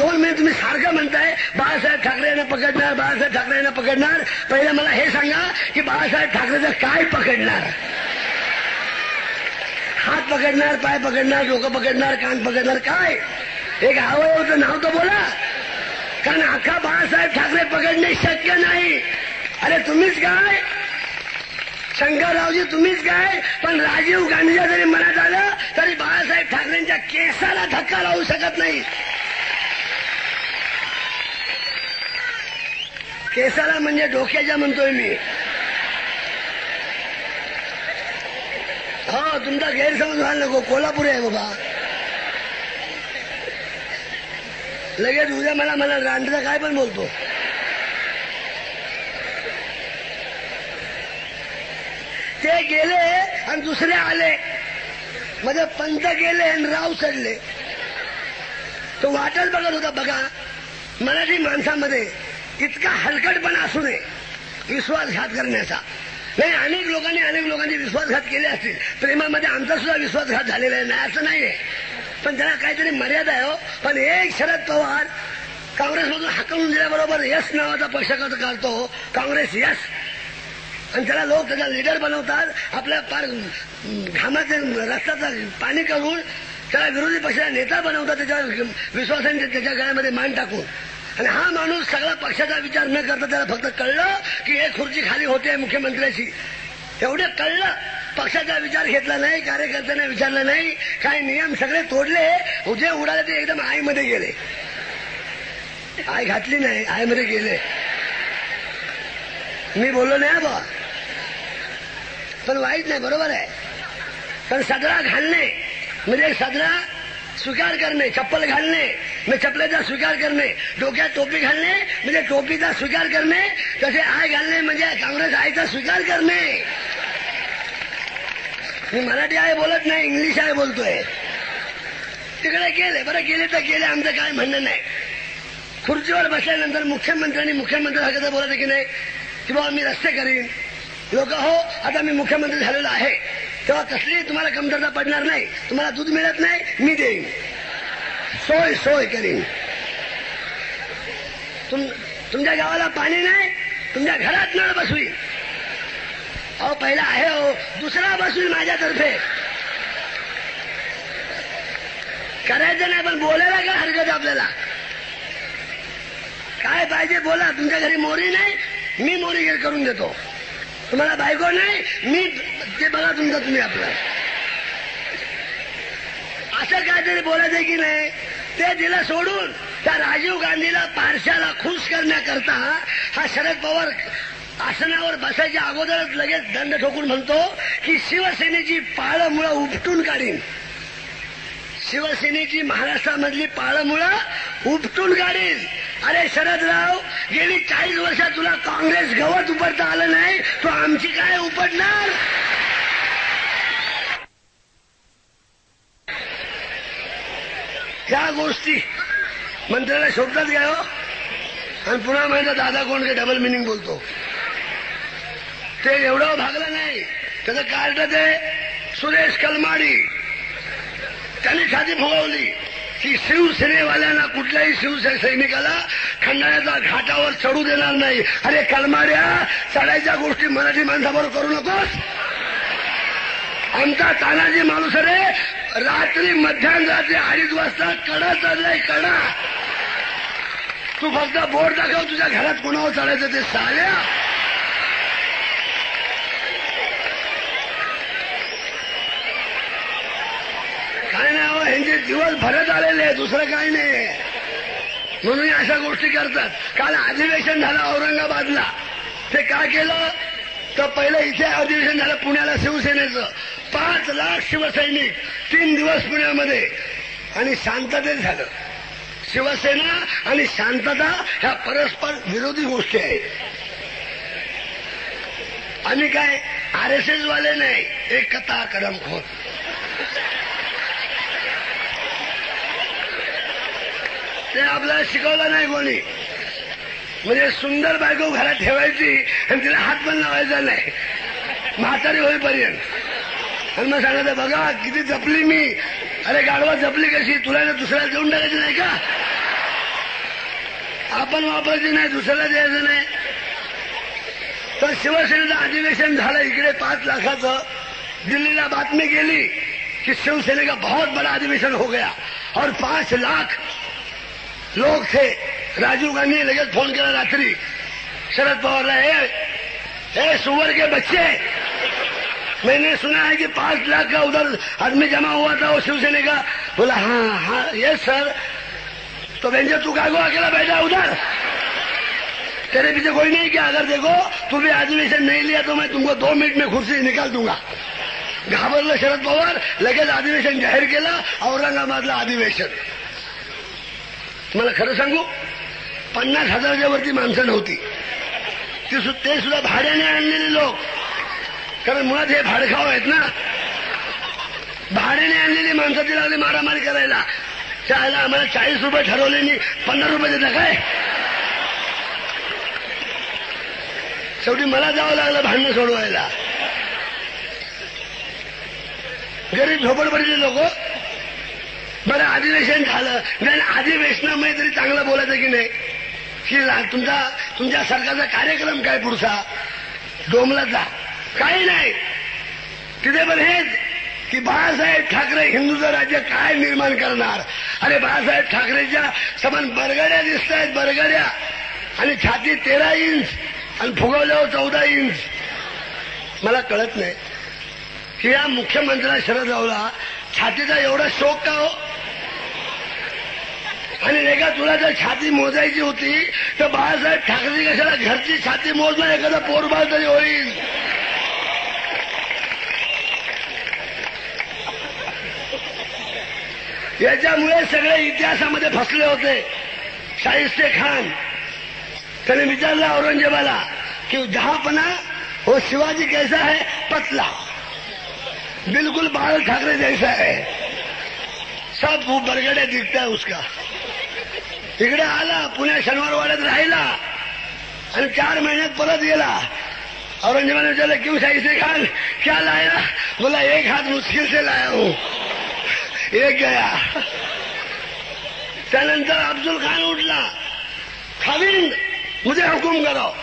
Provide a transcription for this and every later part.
2 महिने तुम्ही सारखं म्हणताय बाळासाहेब ठाकरेंना पकडणार, बाळासाहेब ठाकरेंना पकडणार. पहिलं मला हे सांगा की बाळासाहेब ठाकरेचं काय पकडणार? हात पकडणार, पाय पकडणार, डोकं पकडणार, कान पकडणार, काय? एक अवयवाचं नाव तर बोला. कारण अख्खा बाळासाहेब ठाकरे पकडणे शक्य नाही. अरे तुम्हीच काय, शंकररावजी तुम्हीच काय, पण राजीव गांधीच्या जरी मनात आलं तरी बाळासाहेब ठाकरेंच्या केसाला धक्का लावू शकत नाही. केसाला म्हणजे डोक्याच्या म्हणतोय मी. हो, तुमचा गैरसमज व्हायला नको. कोल्हापूर आहे बाबा. लगेच उद्या मला रांडचा काय पण बोलतो. ते गेले आणि दुसरे आले, म्हणजे पंत गेले आणि राव चढले. तो वाटच बघत होता. बघा, मराठी माणसामध्ये इतका हलकटपणा असू नये विश्वासघात करण्याचा. नाही, अनेक लोकांनी विश्वासघात केले असतील. प्रेमामध्ये आमचा सुद्धा विश्वासघात झालेला आहे, नाही असं नाहीये, पण त्याला काहीतरी मर्यादा आहे. हो, पण एक शरद पवार काँग्रेसमधून हाकलून दिल्याबरोबर यस नावाचा पक्ष काढतो, काँग्रेस यस, आणि त्याला लोक त्याचा लीडर बनवतात. आपल्या पार घामाचे रक्ताचं पाणी करून त्याला विरोधी पक्षाचा नेता बनवतात, त्याच्या विश्वासाने त्याच्या गळ्यामध्ये मान टाकून. आणि हा माणूस सगळा पक्षाचा विचार न करता त्याला फक्त कळलं की एक खुर्ची खाली होते मुख्यमंत्र्याची, एवढे कळलं. पक्षाचा विचार घेतला नाही, कार्यकर्त्यांना विचारलं नाही, काही नियम सगळे तोडले. जे उडाले ते एकदम आईमध्ये गेले. आय घातली नाही, आईमध्ये गेले. मी बोललो नाही बा, पण वाईट नाही, बरोबर आहे. पण सदरा घालणे म्हणजे सदरा स्वीकार करणे, चप्पल घालणे म्हणजे चप्पलेचा स्वीकार करणे, डोक्यात टोपी घालणे म्हणजे टोपीचा स्वीकार करणे, तसे आय घालणे म्हणजे काँग्रेस आयचा स्वीकार करणे. मी मराठी आय बोलत नाही, इंग्लिश आय बोलतोय. तिकडे गेले, बरं गेले तर गेले, आमचं काय म्हणणं नाही. खुर्चीवर बसल्यानंतर मुख्यमंत्री बोलायचं की नाही की बाबा मी रस्ते करीन. लोक, हो आता मी मुख्यमंत्री झालेलो आहे, तेव्हा कसली तुम्हाला कमतरता पडणार नाही. तुम्हाला दूध मिळत नाही, मी देईन, सोय करीन. तुमच्या गावाला पाणी नाही, तुमच्या घरात नळ बसवीन. अहो पहिला आहे, हो दुसरा बसवीन माझ्यातर्फे. करायचं नाही, पण बोलायला काय हरकत आपल्याला? काय पाहिजे बोला. तुमच्या घरी मोरी नाही, मी मोरी करून देतो. तुम्हाला बायको नाही, मी ते बघा तुमचं तुम्ही आपलं. असं काहीतरी बोलायचं की नाही. ते दिलं सोडून त्या राजीव गांधीला पारशाला खुश करण्याकरता हा शरद पवार आसनावर बसायच्या अगोदरच लगेच दंड ठोकून म्हणतो की शिवसेनेची पाळमुळं उपटून काढीन. शिवसेनेची महाराष्ट्रामधली पाळमुळं उपटून काढीन. अरे शरदराव, गेली 40 वर्षात तुला काँग्रेस गवत उपटता आलं नाही, तो आमची काय उपटणार? त्या गोष्टी मंत्र्याला शोधतात घ्या हो. आणि पुन्हा माहिती दादा कोण काय डबल मिनिंग बोलतो. ते एवढं भागलं नाही. त्याचं कार्ड ते सुरेश कलमाडी त्यांनी छाती फुगवली की शिवसेनेवाल्यांना कुठल्याही शिवसैनिकाला खंडाळ्याच्या घाटावर चढू देणार नाही. अरे कलमाड्या, चढायच्या गोष्टी मराठी माणसाबरोबर करू नकोस. आमचा तानाजी माणूस रे रात्री मध्यरात्री 2:30 वाजता कडा चढलाय, कडा. तू फक्त बोर्ड दाखव तुझ्या घरात कोणावर चढायचं ते साल्या. काय नाही हो, ह्यांचे दिवस भरत आलेले आहे, दुसरं काही नाही. म्हणून अशा गोष्टी करतात. काल अधिवेशन झालं औरंगाबादला. ते काय केलं तर पहिलं इथे अधिवेशन झालं पुण्याला शिवसेनेचं. 5 लाख शिवसैनिक 3 दिवस पुण्यामध्ये, आणि शांततेत झालं. शिवसेना आणि शांतता ह्या परस्पर विरोधी गोष्टी आहेत. आणि काय RSS वाले नाही, एकता करमखोर. ते आपल्याला शिकवलं नाही कोणी. म्हणजे सुंदर बायको घरात ठेवायची आणि तिला हात पण लावायचा नाही म्हातारी होईपर्यंत. आणि मग सांगायचं बघा किती जपली मी. अरे गाढवा जपली कशी, तुला दुसऱ्याला देऊन टाकायची नाही का? आपण वापरायची नाही, दुसऱ्याला द्यायचं नाही. तर शिवसेनेचं अधिवेशन झालं इकडे 5 लाखाचं. दिल्लीला बातमी गेली कि शिवसेने का बहुत बड़ा अधिवेशन हो गया और 5 लाख लोग थे. राजीव गांधी ने लगेच फोन केला रात्री शरद पवारला, ए सुअर के बच्चे, मैंने सुना है कि 5 लाख का उधर आदमी जमा हुआ था वो शिवसेने का. बोला हाँ यस सर. तो बेंजर तू कागो अकेला बैठा उधर, तेरे पीछे कोई नहीं क्या? अगर देखो तू भी अधिवेशन नहीं लिया तो मैं तुमको 2 मिनट में कुर्सी निकाल दूंगा. घाबरलं शरद पवार, लगेच अधिवेशन जाहीर केलं. औरंगाबादला अधिवेशन. तुम्हाला खरं सांगू, 50,000च्या वरती माणसं नव्हती. ते सुद्धा भाड्याने आणलेले लोक, कारण मुळात हे भाडखाव आहेत ना. भाड्याने आणलेली माणसं ती लागली मारामारी करायला. त्याला आम्हाला 40 रुपये ठरवले, 50 रुपये देता काय? शेवटी मला जावं लागलं भांडणं सोडवायला. गरीब झोपडपडीचे लोक. बरं अधिवेशन झालं, नाही अधिवेशनामध्ये तरी चांगलं बोलायचं की नाही, की तुमच्या सरकारचा कार्यक्रम काय पुढचा डोंबलाचा? काही नाही. तिथे पण हेच की बाळासाहेब ठाकरे हिंदूचं राज्य काय निर्माण करणार. अरे बाळासाहेब ठाकरेच्या समान बरगड्या दिसत आहेत, बरगड्या, आणि छाती 13 इंच आणि फुगवल्यावर 14 इंच. मला कळत नाही की या मुख्यमंत्र्या शरदरावला छातीचा एवढा शोक का हो. आणि एका तुला जर छाती मोजायची होती तर बाळासाहेब ठाकरे कशाला घरची छाती मोजणार, एखादा पोरबाळ तरी होईल. याच्यामुळे सगळे इतिहासामध्ये फसले होते. शाहिस्ते खान त्याने विचारला औरंगजेबाला कि जहापना वो शिवाजी कैसा है? पतला, बिल्कुल बाल ठाकरे जैसा है, सब वो बरगड्या दिखता है उसका. इकडे आला, पुण्या शनिवारवाड्यात राहिला आणि 4 महिन्यात परत गेला. औरंगजेबाने विचारलं क्यों शाहिस्ते खान क्या लाया? बोला 1 हाथ मुश्किल से लाया हूं, 1 गया. त्यानंतर अफजल खान उठला, खाविंद मुझे हुकुम करो,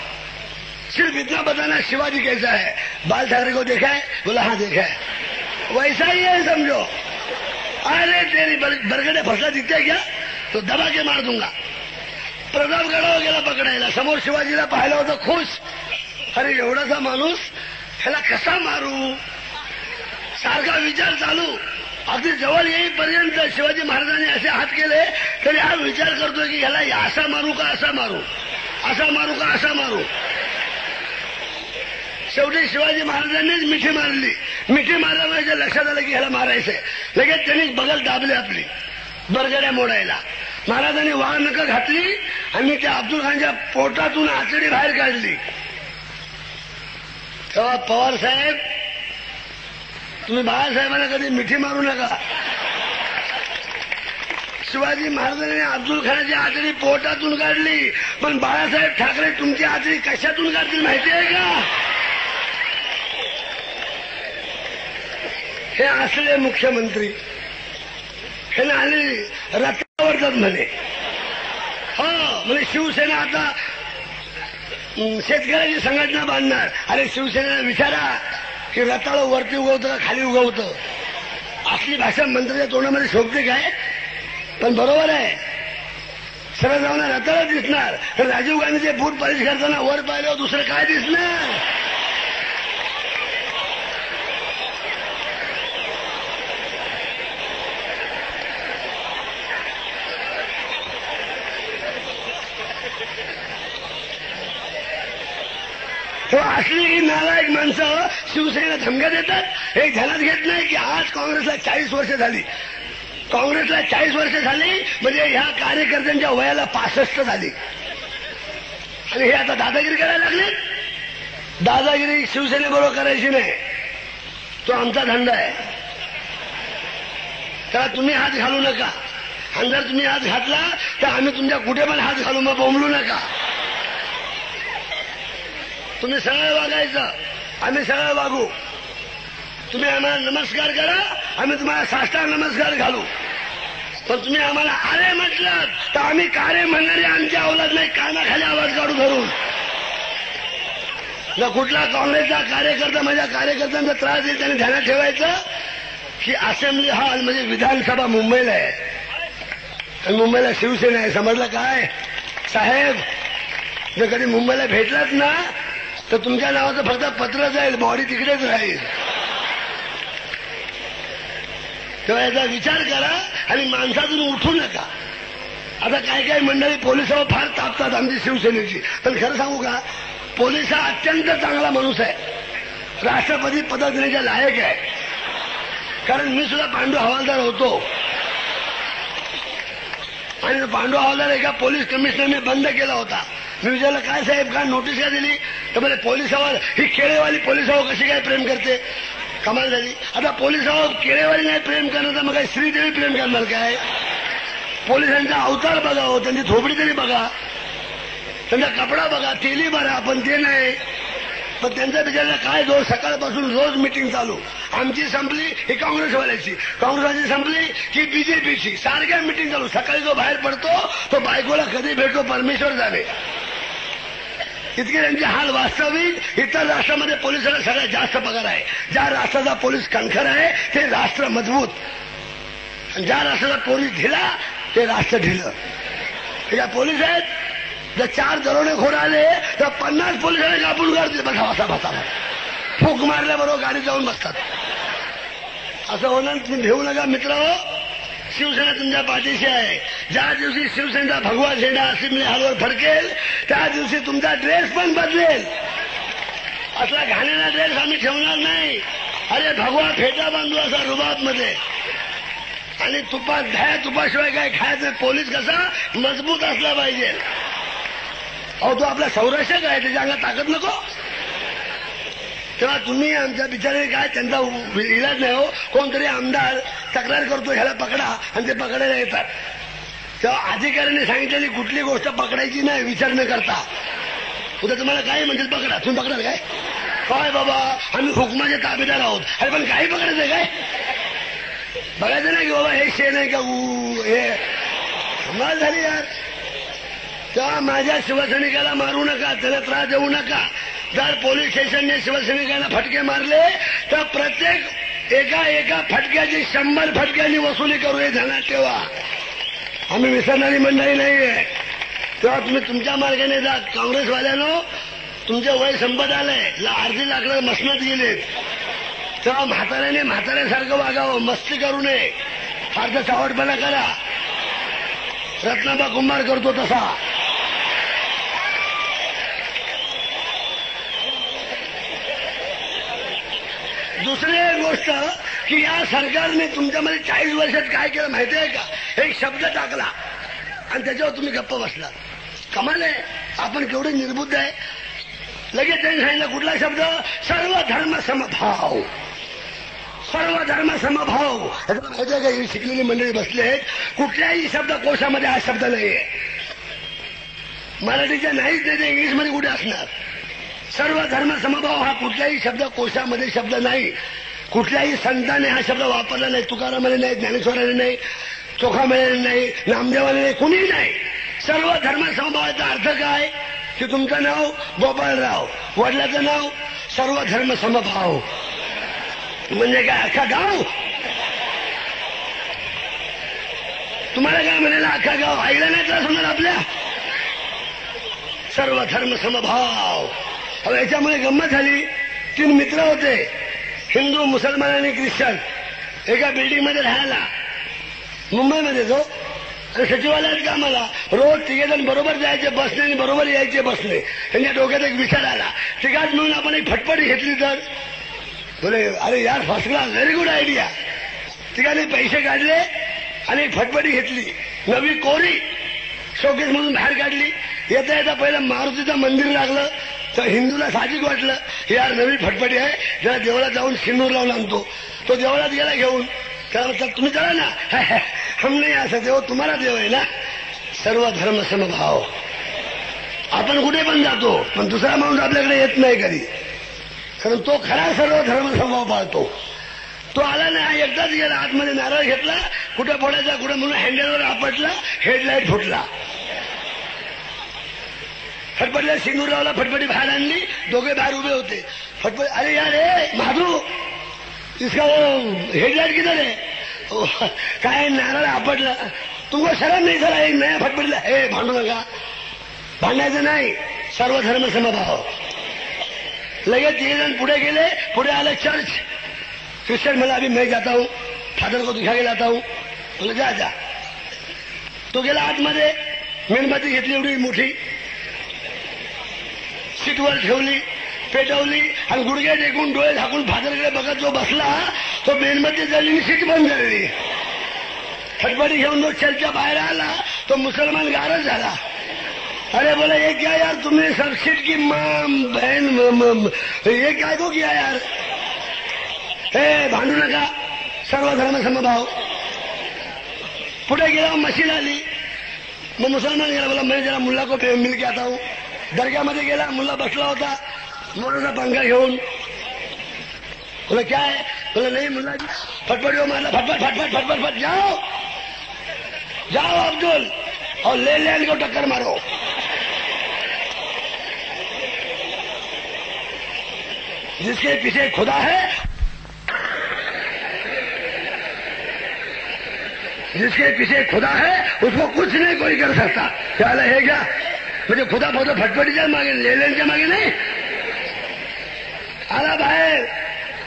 सिर्फ इतना बताना शिवाजी कैसा है. बाल ठाकरे को देखा है? बोला हाँ देखा है. वैसा ही है समझो. अरे तेरी बरगडे फसला दिखते क्या? तो दबा के मार दूंगा. प्रतापगडावर गेला पकडायला, समोर शिवाजीला पाहिलं होतं, खुश. अरे एवढासा माणूस, ह्याला कसा मारू, सारखा विचार चालू. अगदी जवळ येईपर्यंत शिवाजी महाराजांनी असे हात केले तरी हा विचार करतोय की ह्याला असा मारू का असा मारू, असा मारू का असा मारू. शेवटी शिवाजी महाराजांनीच मिठी मारली. मिठी मारल्यामुळे लक्षात आलं की ह्याला मारायचंय. लगेच त्यांनी बगल दाबली आपली बरगड्या मोडायला. महाराजांनी वाघनखं घातली आणि त्या अफजल खानच्या पोटातून आचडी बाहेर काढली. तेव्हा पवार साहेब, तुम्ही बाळासाहेबांना कधी मिठी मारू नका. शिवाजी महाराजांनी अफजल खानाची आचडी पोटातून काढली, पण बाळासाहेब ठाकरे तुमची आचडी कशातून काढतील माहिती आहे का? हे असले मुख्यमंत्री हे आली रथावर जात म्हणे. हो म्हणजे शिवसेना आता शेतकऱ्याची संघटना बांधणार. अरे शिवसेनेला विचारा की रताळ वरती उगवतं का खाली उगवतं? असली भाषा मंत्र्याच्या तोंडामध्ये शोभते काय? पण बरोबर आहे, सरळ जाऊन रताळ दिसणार. तर राजीव गांधीचे बूट पॉलिश करताना वर पाहिल्यावर दुसरं काय दिसणार? तो असली ही नालायक माणसं शिवसेनेला धमक्या देतात. हे ध्यानात घेत नाही की आज काँग्रेसला 40 वर्ष झाली. काँग्रेसला 40 वर्ष झाली म्हणजे ह्या कार्यकर्त्यांच्या वयाला 65 झाली. आणि हे आता दादागिरी करायला लागले. दादागिरी शिवसेनेबरोबर करायची नाही, तो आमचा धंदा आहे. त्याला तुम्ही हात घालू नका. आणि जर तुम्ही हात घातला तर आम्ही तुमच्या कुठे पण हात घालू, मग बोंबलू नका. तुम्ही सरळ वागायचं, आम्ही सरळ वागू. तुम्ही आम्हाला नमस्कार करा, आम्ही तुम्हाला साष्टांग नमस्कार घालू. पण तुम्ही आम्हाला आरे म्हटलं तर आम्ही कारे म्हणणारे आमची अवलाद नाही, कानाखाली आवाज काढू धरून. जर कुठला काँग्रेसचा कार्यकर्ता माझ्या कार्यकर्त्यांचा त्रास देईल त्याने ध्यानात ठेवायचं की असेंब्ली हॉल म्हणजे विधानसभा मुंबईला आहे आणि मुंबईला शिवसेना आहे. समजलं काय साहेब? जर कधी मुंबईला भेटलात ना तर तुमच्या नावाचं फक्त पत्र जाईल, बॉडी तिकडेच राहील. तेव्हा याचा विचार करा आणि माणसातून उठू नका. आता काय काय मंडळी पोलिसावर फार तापतात आमची शिवसेनेची, पण खरं सांगू का, पोलीस हा अत्यंत चांगला माणूस आहे, राष्ट्रपती पदक देण्याच्या लायक आहे. कारण मी सुद्धा पांडू हवालदार होतो आणि पांडू हवालदार एका पोलीस कमिशनरने बंद केला होता. मी विचारलं काय साहेब काय नोटीस का दिली, तर म्हणजे पोलिसावर ही केळेवाली पोलिसावर कशी काय प्रेम करते. कमाल झाली. आता पोलिसावर केळेवाली नाही प्रेम करणार तर मग काय श्रीदेवी प्रेम करणार काय. पोलिसांचा अवतार बघा हो, त्यांची थोबडी तरी बघा, त्यांचा कपडा बघा, तेली बघा, पण ते नाही. पण त्यांचा बिचारला काय दोष, सकाळपासून रोज मिटिंग चालू. आमची संपली ही काँग्रेसवाल्याची, काँग्रेसवाल्याची संपली की बीजेपीची, सारख्या मिटिंग चालू. सकाळी जो बाहेर पडतो तो बायकोला कधी भेटतो परमेश्वर जाणे. इतके त्यांचे हाल वास्तविक. इतर राष्ट्रामध्ये पोलिसांना सगळ्यात जास्त पगार आहे. ज्या राष्ट्राचा पोलीस कणखर आहे ते राष्ट्र मजबूत, आणि ज्या राष्ट्राचा पोलीस ढिला ते राष्ट्र ढिलं. या पोलीस आहेत, जर 4 दरोडेखोर आले तर 50 पोलिसांना कापून काढते. बसा बसा बसा, फूक मारल्याबरोबर गाडीत जाऊन बसतात. असं होणार तुम्ही भेऊ नका मित्रांनो. शिवसेना तुमच्या पाठीशी आहे. ज्या दिवशी शिवसेनेचा भगवा झेंडा असेंब्ली हॉलवर फडकेल त्या दिवशी तुमचा ड्रेस पण बदलेल. असला घाणेरडा ड्रेस आम्ही ठेवणार नाही. अरे भगवा फेटा बांधू असा रुबाब मध्ये, आणि तुपात द्या, तुपाशिवाय काय खायचं. पोलीस कसा मजबूत असला पाहिजे. अहो तो आपला संरक्षक आहे, त्याच्या अंगात ताकद नको. तेव्हा तुम्ही आमच्या बिचारे काय त्यांचा इलाज नाही हो. कोणतरी आमदार तक्रार करतो ह्याला पकडा आणि ते पकडायला येतात. तेव्हा अधिकाऱ्यांनी सांगितलेली कुठली गोष्ट पकडायची नाही विचार न करता. उद्या तुम्हाला काय म्हणतील पकडा, तुम्ही पकडाल काय. काय बाबा आम्ही हुकमाचे ताबेदार आहोत. अरे पण काही पकडायचंय काय, बघायचं नाही की बाबा हे शेण आहे का हे कमाल झाली यार. तेव्हा माझ्या शिवसैनिकाला मारू नका, त्याला त्रास देऊ नका. जर पोलीस स्टेशनने शिवसैनिकांना फटके मारले तर प्रत्येक एका फटक्याची 100 फटक्यांनी वसुली करू हे ध्यानात ठेवा. आम्ही विसरणारी मंडळी नाहीये. तेव्हा तुम्ही तुमच्या मार्गाने जा. काँग्रेसवाल्यानो तुमचं वय संपत आलंय, अर्धी लाकडं मसनत गेलेत. तेव्हा म्हाताऱ्याने म्हाताऱ्यासारखं वागावं, मस्ती करू नये, फारसा चावटपणा करा. रत्नाबा कुंभार करतो तसा. दुसरी गोष्ट की या सरकारने तुमच्यामध्ये 40 वर्षात काय केलं माहिती आहे का. एक शब्द टाकला आणि त्याच्यावर तुम्ही गप्प बसला. कमाल आहे. आपण केवढे निर्बुद्ध आहे. लगेच त्यांनी सांगितलं कुठला शब्द, सर्व धर्म समभाव. सर्व धर्म समभाव माहिती आहे का. ही शिकलेली मंडळी बसली आहेत. कुठल्याही शब्दकोशामध्ये हा शब्द नाहीये. मराठीच्या नाहीच नाही, ते इंग्लिशमध्ये कुठे असणार. सर्व धर्म समभाव हा कुठल्याही शब्दकोशामध्ये शब्द नाही. कुठल्याही संतांनी हा शब्द वापरला नाही. तुकारामाने नाही, ज्ञानेश्वराने नाही, चोखामेळ्याने नाही, नामदेवाने नाही, कुणीही नाही. सर्व धर्म समभावाचा अर्थ काय की तुमचं नाव गोपाळराव, वडिलाचं नाव सर्व धर्म समभाव. म्हणजे काय अख्खा गाव. तुम्हाला काय म्हणायला अख्खा गाव आईला नाही त्रास होणार आपल्या. सर्व धर्म समभाव. याच्यामुळे गंमत झाली. 3 मित्र होते, हिंदू, मुसलमान आणि ख्रिश्चन, एका बिल्डिंगमध्ये राहायला मुंबईमध्ये. जो आणि सचिवालयात कामाला. रोज 3 जण बरोबर जायचे बसने आणि बरोबर यायचे बसने. त्यांच्या डोक्यात एक विचार आला, तिघात मिळून आपण एक फटफटी घेतली तर. बोले अरे यार first class, very good idea. तिघांनी पैसे काढले आणि एक फटफटी घेतली. नवी कोरी शोकेस म्हणून बाहेर काढली. येता येता पहिलं मारुतीचं मंदिर लागलं तर हिंदूला साहजिक वाटलं यार नवी फटफटी आहे, जरा देवळात जाऊन सिंदूर लावून आणतो. तो देवळात गेला घेऊन. त्याला तुम्ही चला ना. हम नाही असं देव तुम्हाला देव आहे ना. सर्व धर्म समभाव. आपण कुठे पण जातो पण दुसरा माणूस आपल्याकडे येत नाही कधी, कारण तो खरा सर्व धर्म समभाव पाळतो. तो आला नाही, एकदाच गेला आतमध्ये नारळ घेतला, कुठं फोडायचा कुठं म्हणून हँडलवर आपटला, हेडलाईट फुटला. फटफटल्या सिंदूररावला फटफटी बाहेर आणली, दोघे बाहेर उभे होते. फटफट, अरे यार रे माधू, इसका हेडलाइट किधर है? काय नारळ आपटला, तुमको शरम नाही झाला? एक नया फटफटीला हे भांडू नका, भांडायचं नाही, सर्व धर्म समभाव. लगेच 3 जण पुढे गेले. पुढे आलं चर्च. क्रिश्चियन मला अभी मैं जाता हूं, फादर को दिखा के लाता हूं. बोला जा जा. तो गेला आतमध्ये, मेणबत्ती घेतली एवढी मोठी, सीटवर ठेवली, पेटवली आणि गुडघे टेकून डोळे झाकून फादरकडे बघत जो बसला तो मेणबत्ती जळली, सीट बंद झाली. फटफटी घेऊन जो चर्चच्या बाहेर आला तो मुसलमान गारच झाला. अरे बोला ये क्या यार, तुमने सब सीट की मां बहन ये क्या को किया यार? हे भांडू नका, सर्व धर्म समभाव. पुढे गेला, मशीन आली. मग मुसलमान गेला, बोला मैं जरा मुल्ला को मिल के आता हूं. दर्ग्यामध्ये गेला, मुल्ला बसला होता मोराचा पंखा घेऊन. बोला क्या है? बोला नहीं मुल्ला जी. फटफटियों मारला, फटफट फटफट फटफट फट, जाओ जाओ अब्दुल और ले लैंड को टक्कर मारो. जिसके पीछे खुदा है, जिसके पीछे खुदा है उसको कुछ नहीं कोई कर सकता. क्या है क्या म्हणजे खुदा फक्त फटफटीच्या मागे, लेल्यांच्या मागे नाही. आला बाहेर,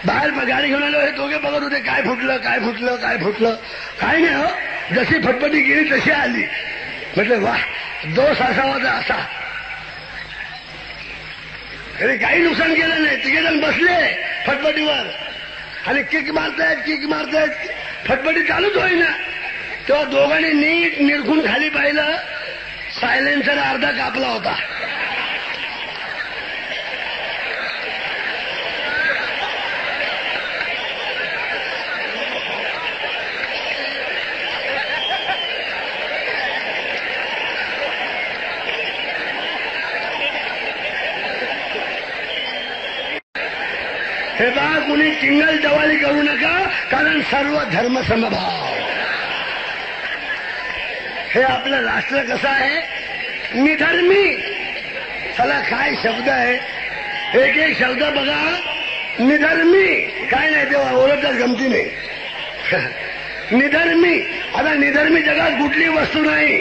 बाहेर गाडी घेऊन आलो. हे दोघे बघत होते काय फुटलं काय फुटलं काय फुटलं. काय नाही हो, जशी फटफटी गेली तशी आली. म्हटलं वा, दोष असावा तर असा. अरे काही नुकसान केलं नाही. 3 जण बसले फटफटीवर आणि किक मारतायत, फटफटी चालूच होईना. तेव्हा दोघांनी नीट निरखून खाली पाहिलं, सायलेन्सर अर्धा कापला होता. हे बा, कुणी चिंगल जवाली करू नका, कारण सर्व धर्म समभाव. हे आपलं राष्ट्र कसं आहे, निधर्मी. चला काय शब्द आहे, एक एक शब्द बघा. निधर्मी काय नाही, तेव्हा ओरडतात गमतीने. निधर्मी. आता निधर्मी जगात कुठली वस्तू नाही.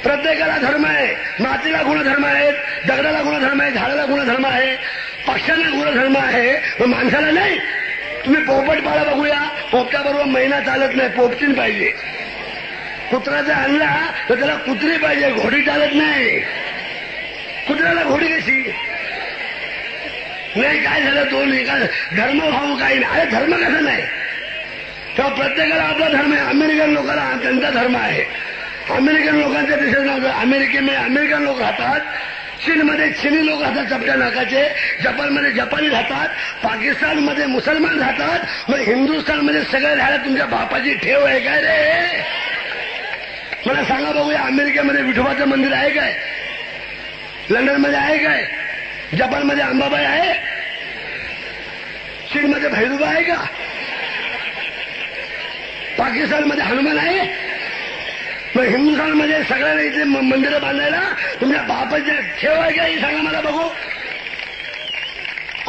प्रत्येकाला धर्म आहे. मातीला गुणधर्म आहेत, दगडाला गुणधर्म आहे, झाडाला गुणधर्म आहे, पक्ष्यांना गुणधर्म आहे. मग माणसाला नाही. तुम्ही पोपट पाळा बघूया, पोपटाबरोबर महिना चालत नाही, पोपटीन पाहिजे. कुत्रा आणला तर त्याला कुत्री पाहिजे, घोडी चालत नाही. कुत्र्याला घोडी कशी नाही? काय झालं, दोन एका धर्मभाव काही नाही. अरे धर्म कसं नाही, तेव्हा प्रत्येकाला आपला धर्म आहे. अमेरिकन लोकांना त्यांचा धर्म आहे. अमेरिकन लोकांच्या देशात नाव अमेरिकेमध्ये अमेरिकन लोक राहतात, चीनमध्ये चिनी लोक राहतात चपट्या नाकाचे, जपानमध्ये जपानी राहतात, पाकिस्तानमध्ये मुसलमान राहतात. मग हिंदुस्थानमध्ये सगळे राहायला तुमच्या बापाची ठेव आहे काय रे? मला सांगा बघूया, अमेरिकेमध्ये विठोबाचं मंदिर आहे काय? लंडनमध्ये आहे काय? जपानमध्ये अंबाबाई आहे? चीनमध्ये भैरूबा आहे का? पाकिस्तानमध्ये हनुमान आहे? मग हिंदुस्थानमध्ये सगळ्यांना इथे मंदिरं बांधायला तुमच्या बापाच्या ठेव आहे का? ही सांगा मला बघू.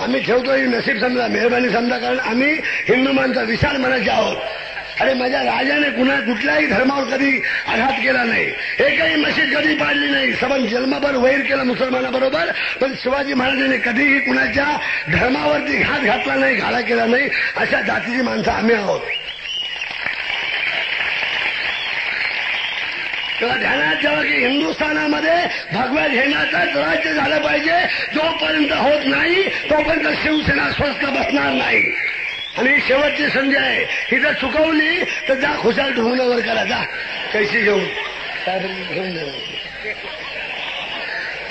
आम्ही ठेवतो ही नसीब समजा, मेहरबानी समजा, कारण आम्ही हिंदू माणसं विशाल मनाचे आहोत. अरे माझ्या राजाने कुठल्याही धर्मावर कधी आघात केला नाही, एकही मशीद कधी पाडली नाही, सबन जन्मभर वैर केला मुसलमानाबरोबर, पण शिवाजी महाराजांनी कधीही कुणाच्या धर्मावरती घात घातला नाही, घाला केला नाही. अशा जातीची माणसं आम्ही आहोत. तेव्हा ध्यानात ठेवा की हिंदुस्थानामध्ये भगव्या झेंड्याचंच राज्य झालं पाहिजे. जोपर्यंत होत नाही तोपर्यंत शिवसेना स्वस्थ बसणार नाही. आणि शेवटची संधी आहे, ही जर चुकवली तर जा खुशाल ढोंगणावर करा, जा कैशी घेऊन घेऊन जा.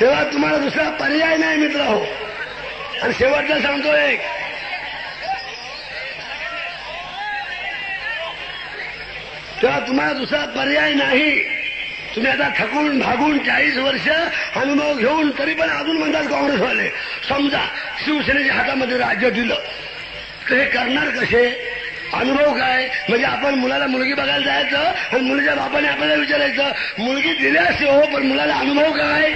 तेव्हा तुम्हाला दुसरा पर्याय नाही मित्र हो. आणि शेवटचा सांगतो एक, तेव्हा तुम्हाला दुसरा पर्याय नाही. तुम्ही आता थकून भागून 40 वर्ष अनुभव घेऊन तरी पण अजून म्हणतात काँग्रेसवाले, समजा शिवसेनेच्या हातामध्ये राज्य दिलं तर हे करणार कसे? अनुभव काय? म्हणजे आपण मुलाला मुलगी बघायला जायचं आणि मुलीच्या बापाने आपल्याला विचारायचं मुलगी दिली असते हो पण मुलाला अनुभव काय?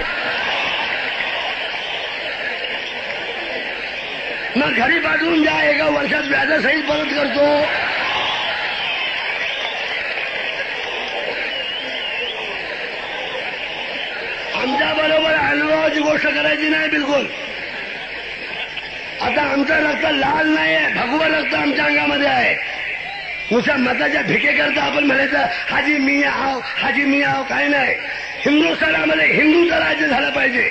मग घरी पाठवून द्या, एका वर्षात व्याजासहित परत करतो. आमच्या बरोबर अनुभवाची गोष्ट करायची नाही बिलकुल. आता आमचं रक्त लाल नाहीये, भगवं रक्त आमच्या अंगामध्ये आहे. नुसत्या मताच्या भिकेकरता आपण म्हणायचं हाजी मिया आव, हाजी मिया आव, काय नाही. हिंदुस्थानामध्ये हिंदूचं राज्य झालं पाहिजे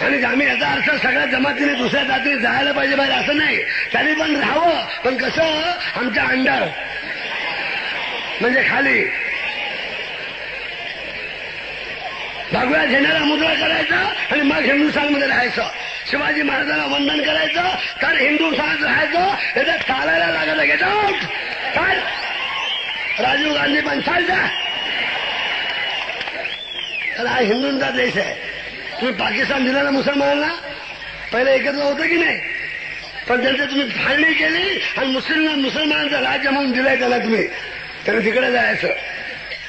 आणि आम्ही याचा अर्थ सगळ्या जमातीने दुसऱ्या जातीने जायला पाहिजे बाहेर असं नाही. तरी पण राहावं, पण कसं आमच्या अंडर म्हणजे खाली. भगव्या झेंड्याला मुद्रा करायचा आणि मग हिंदुस्थानमध्ये राहायचं. शिवाजी महाराजांना वंदन करायचं तर हिंदुस्थानात राहायचं. याच्यात चालायला लागत गेट आउट. काय राजीव गांधी पण चालता. तर हा हिंदूंचा देश आहे. तुम्ही पाकिस्तान दिला ना मुसलमानांना, पहिले एकत्र होतं की नाही, पण त्यांचं तुम्ही फाळणी केली आणि मुसलमानांचं राज्य म्हणून दिलंय त्याला तुम्ही. त्याला तिकडे जायचं.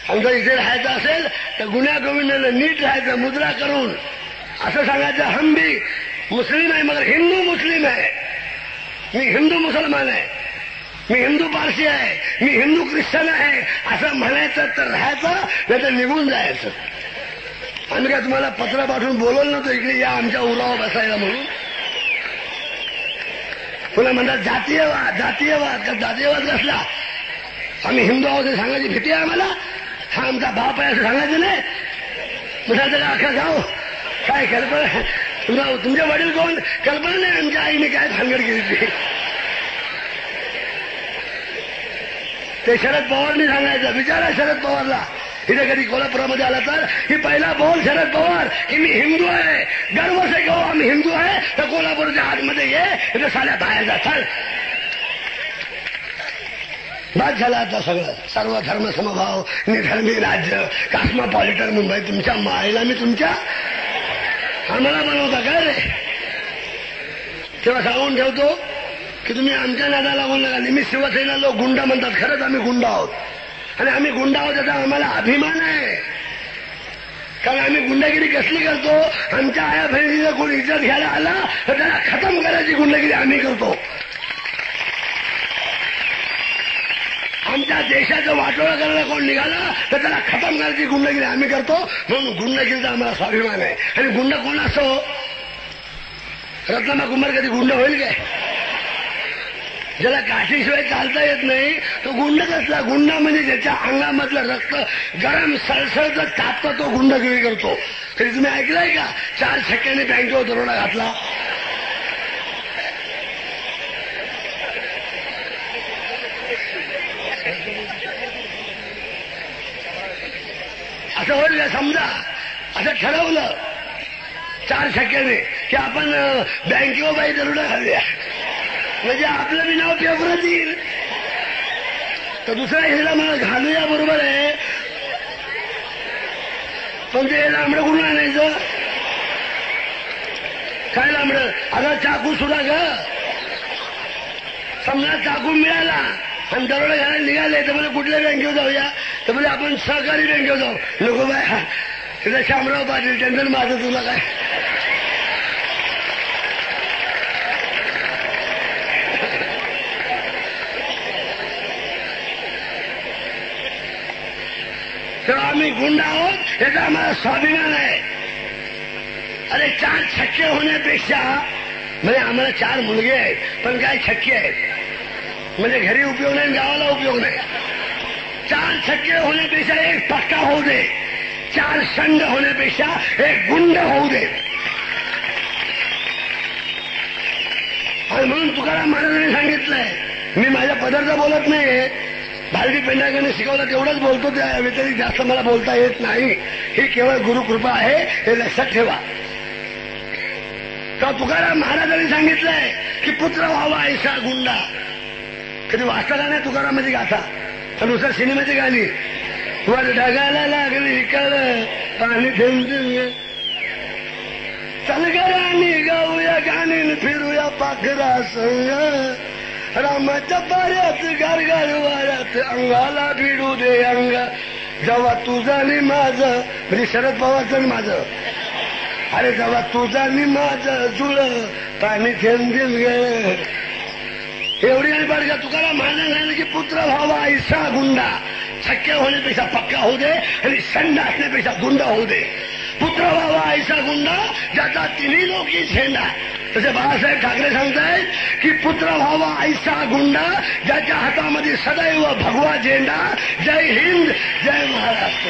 आणि जर इथे राहायचं असेल तर गुन्ह्या गोविंदानं नीट राहायचं मुद्रा करून. असं सांगायचं हम भी मुस्लिम आहे मगर हिंदू मुस्लिम आहे. मी हिंदू मुसलमान आहे, मी हिंदू पारसी आहे, मी हिंदू ख्रिश्चन आहे असं म्हणायचं तर राहायचं, नाही तर निघून जायचं. आम्ही काय तुम्हाला पत्र पाठवून बोलवलं नव्हतं इकडे या आमच्या उरावर बसायला म्हणून. पुन्हा म्हणतात जातीयवाद, जातीयवाद का जातीयवाद कसला? आम्ही हिंदू आहोत हे सांगायची भीती आहे आम्हाला. हा आमचा बाप आहे असं सांगायचं नाही. म्हणायचं का अख्खा गाव काय कल्पना, तुमचे वडील कोण कल्पना नाही आमच्या आईने काय भानगड केली ती. ते शरद पवारनी सांगायचं. विचारा शरद पवारला, इथे कधी कोल्हापुरामध्ये आला तर ही पहिला बोल शरद पवार की मी हिंदू आहे, गर्व से कहो आम्ही हिंदू आहे. तर कोल्हापूरच्या आतमध्ये ये, इथे साल्या बाहेर जा चल. बाद झाला आता सगळं. सर्व धर्म समभाव, निधर्मी राज्य, कॉस्मोपॉलिटन मुंबई. तुमच्या मायला मी तुमच्या आम्हाला बनवता काय रे? तेव्हा सांगून ठेवतो की तुम्ही आमच्या नादाला लागून नका. मी शिवसेना लोक गुंड म्हणतात, खरंच आम्ही गुंड आहोत आणि आम्ही गुंड आहोत याचा आम्हाला अभिमान आहे. कारण आम्ही गुंडगिरी कसली करतो, आमच्या आया बहिणीला कोणी इज्जत घ्यायला आला तर त्याला खतम करायची गुंडगिरी आम्ही करतो. आमच्या देशाचं वाटोळं करायला कोण निघाला तर त्याला खतम करायची गुंडगिरी आम्ही करतो. म्हणून गुंडगिरीचा आम्हाला स्वाभिमान आहे. आणि गुंड कोण असतो? रत्नामा कुमार कधी गुंड होईल काय? ज्याला काठीशिवाय चालता येत नाही तो गुंड कसला? गुंड म्हणजे ज्याच्या अंगामधलं रक्त गरम सळसळचं तापतं तो गुंडगिरी करतो. तरी तुम्ही ऐकलंय का 4 छक्क्याने बँकेवर दरोडा घातला? असं होईल का? समजा असं ठरवलं 4 छक्क्याने की आपण बँकेवर बाई दरोडा घालूया, म्हणजे आपलं बी नाव पेपरात येईल. तर दुसऱ्या हिला मला घालूया, बरोबर आहे, पण ते लांबडं कुठून आणायचं? काय लांबडं? आता चाकू सुद्धा ग. समजा चाकू मिळाला आणि दरोडा घालायला निघाले तर मला कुठल्या बँकेवर जाऊया? तर म्हणजे आपण सहकारी बँकेवर जाऊ. नको बाय, तिथं शामराव पाटील टेन्शन माझं, तुला काय? तेव्हा आम्ही गुंड आहोत याचा आम्हाला स्वाभिमान आहे. अरे 4 छक्के होण्यापेक्षा, म्हणजे आम्हाला 4 मुलगे आहेत पण काय छक्के आहेत, म्हणजे घरी उपयोग नाही, गावाला उपयोग नाही. 4 छक्के होण्यापेक्षा 1 पक्का होऊ दे, 4 संघ होण्यापेक्षा 1 गुंड होऊ दे. आणि म्हणून तुकाराम महाराजांनी सांगितलंय, मी माझ्या पदार्थ बोलत नाहीये, भारती पेंढारकरने शिकवलं तेवढंच बोलतो, त्या व्यतिरिक्त जास्त मला बोलता येत नाही. ही केवळ गुरुकृपा आहे, हे लक्षात ठेवा. तर तुकाराम महाराजांनी सांगितलंय की पुत्र व्हावा ऐसा गुंडा. कधी वाचता का नाही तुकारामाची गाथा? तर नुसतं सिनेमाची गाणी, वर ढगाला लागली कळ पाणी थेंब, चल गरानी गाऊया गाणी फिरूया पाखरा संग, रामाच्या पाऱ्यात गारगार वाऱ्यात अंगाला भिडू दे अंग. जेव्हा तुझं आणि माझं म्हणजे शरद पवारचं आणि माझं, अरे जेव्हा तुझं आणि माझं जुळं पाणी थेंबील गेलं. एवढी आणि बरं का तुकाराम महाराज सांगितलं की पुत्र व्हावा ऐसा गुंडा, शक्य होण्यापेक्षा पक्का होऊ दे आणि संड असण्यापेक्षा गुंडा होऊ दे. पुत्र व्हावा ऐसा गुंडा ज्याचा तिन्ही लोकी झेंडा. तसे बाळासाहेब ठाकरे सांगतायत की पुत्र व्हावा ऐसा गुंडा ज्याच्या हातामध्ये सदैव भगवा झेंडा. जय हिंद, जय महाराष्ट्र.